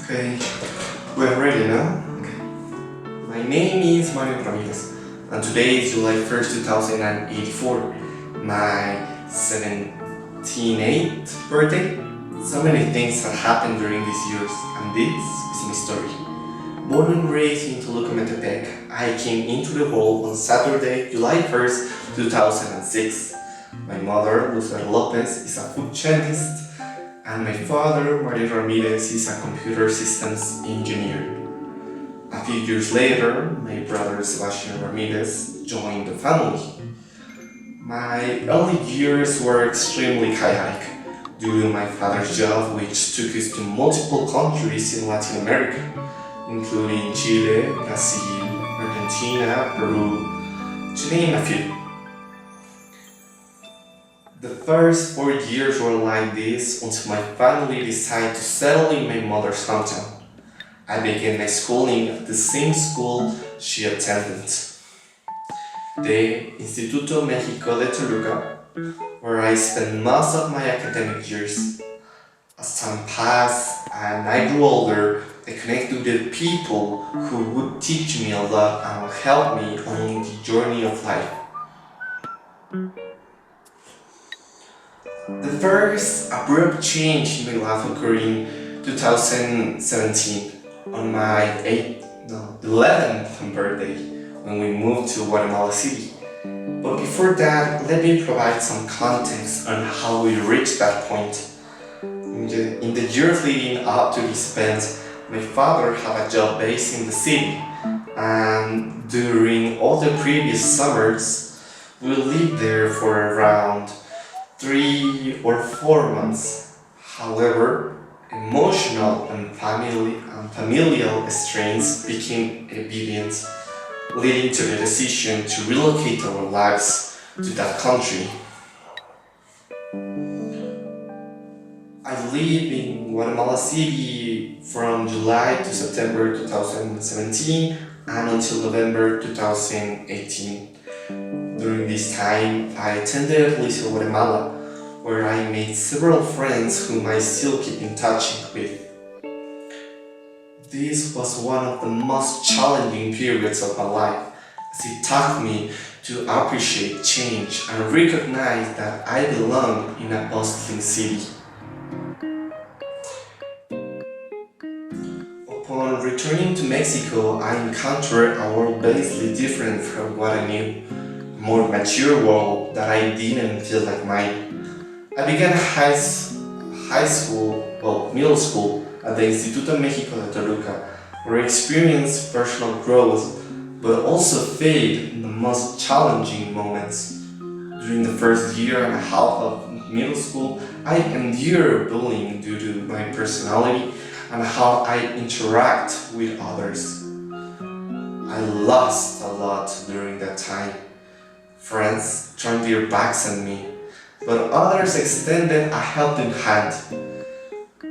Okay, we're ready now? Okay. My name is Ramírez, and today is July 1st, 2084, my 78th birthday. So many things have happened during these years, and this is my story. Born and raised in Toluca, Metepec, I came into the world on Saturday, July 1st, 2006. My mother, Lucero Lopez, is a food chemist, and my father, Mario Ramírez, is a computer systems engineer. A few years later, my brother Sebastian Ramírez joined the family. My early years were extremely chaotic due to my father's job, which took us to multiple countries in Latin America, including Chile, Brazil, Argentina, Peru, to name a few. The first 4 years were like this until my family decided to settle in my mother's hometown. I began my schooling at the same school she attended, the Instituto México de Toluca, where I spent most of my academic years. As time passed and I grew older, I connected with the people who would teach me a lot and help me on the journey of life. The first abrupt change in my life occurred in 2017 on my 11th birthday when we moved to Guatemala City. But before that, let me provide some context on how we reached that point. In the years leading up to this event, my father had a job based in the city, and during all the previous summers, we lived there for around 3 or 4 months. However, emotional and familial strains became evident, leading to the decision to relocate our lives to that country. I lived in Guatemala City from July to September 2017 and until November 2018. During this time, I attended Liceo Guatemala, where I made several friends whom I still keep in touch with. This was one of the most challenging periods of my life, as it taught me to appreciate change and recognize that I belong in a bustling city. Upon returning to Mexico, I encountered a world vastly different from what I knew. A more mature world that I didn't feel like mine. I began middle school at the Instituto México de Toluca, where I experienced personal growth, but also failed in the most challenging moments. During the first year and a half of middle school, I endured bullying due to my personality and how I interact with others. I lost a lot during that time. Friends turned their backs on me, but others extended a helping hand.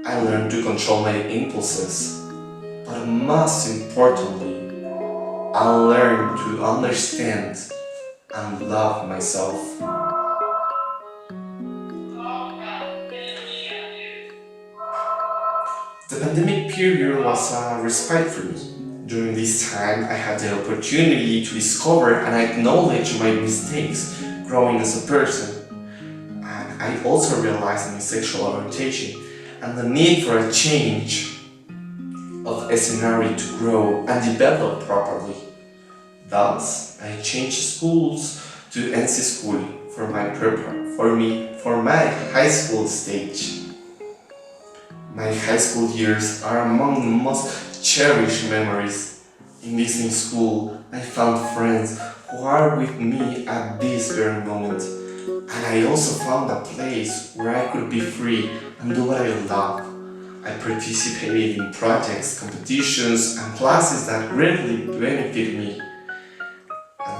I learned to control my impulses, but most importantly, I learned to understand and love myself. The pandemic period was a respite for me. During this time, I had the opportunity to discover and acknowledge my mistakes, growing as a person. And I also realized my sexual orientation and the need for a change of a scenario to grow and develop properly. Thus, I changed schools to NC school for my high school stage. My high school years are among the most cherished memories. In this new school, I found friends who are with me at this very moment. And I also found a place where I could be free and do what I love. I participated in projects, competitions, and classes that greatly benefited me.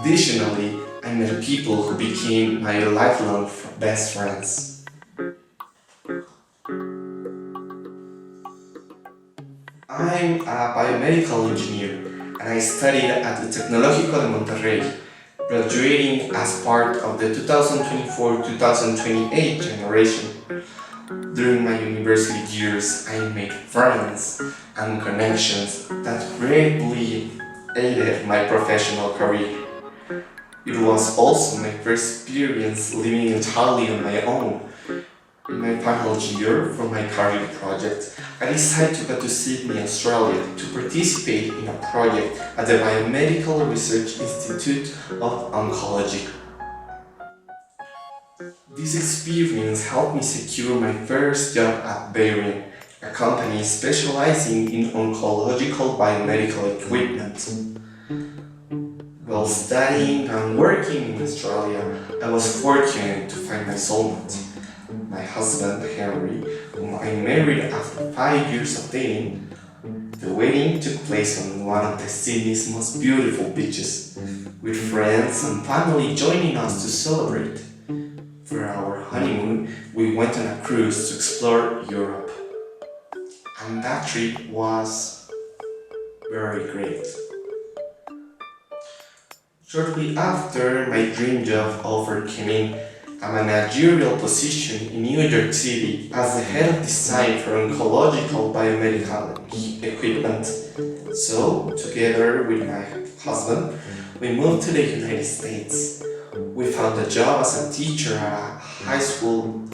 Additionally, I met people who became my lifelong best friends. I'm a biomedical engineer, and I studied at the Tecnológico de Monterrey, graduating as part of the 2024-2028 generation. During my university years, I made friends and connections that greatly aided my professional career. It was also my first experience living entirely on my own. In my final year for my career project, I decided to go to Sydney, Australia to participate in a project at the Biomedical Research Institute of Oncology. This experience helped me secure my first job at Behring, a company specializing in oncological biomedical equipment. While studying and working in Australia, I was fortunate to find my soulmate. My husband, Henry, whom I married after 5 years of dating. The wedding took place on one of the Sydney's most beautiful beaches, with friends and family joining us to celebrate. For our honeymoon, we went on a cruise to explore Europe. And that trip was very great. Shortly after, my dream job offer came in, a managerial position in New York City as the head of design for oncological biomedical equipment. So, together with my husband, we moved to the United States. We found a job as a teacher at a high school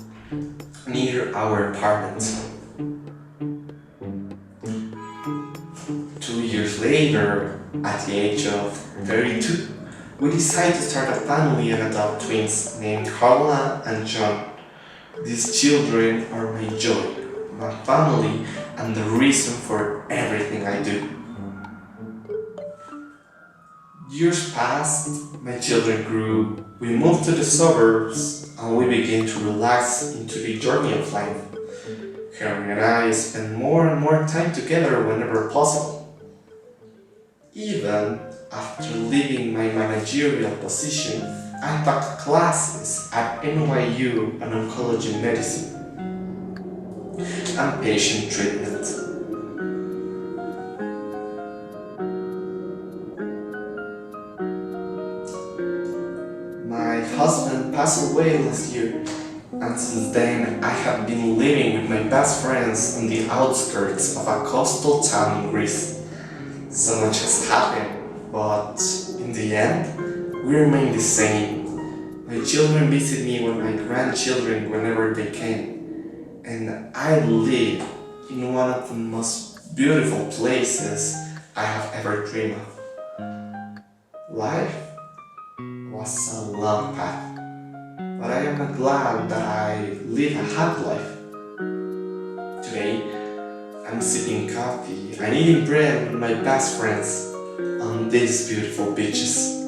near our apartment. 2 years later, at the age of 32, we decided to start a family and adopt twins named Carla and John. These children are my joy, my family, and the reason for everything I do. Years passed, my children grew, we moved to the suburbs, and we began to relax into the journey of life. Henry and I spend more and more time together whenever possible. Even after leaving my managerial position, I taught classes at NYU on oncology medicine and patient treatment. My husband passed away last year, and since then I have been living with my best friends on the outskirts of a coastal town in Greece. So much has happened, but in the end, we remain the same. My children visit me with my grandchildren whenever they can, and I live in one of the most beautiful places I have ever dreamed of. Life was a long path, but I am glad that I live a happy life. Today, I'm sipping coffee and eating bread with my best friends on these beautiful beaches.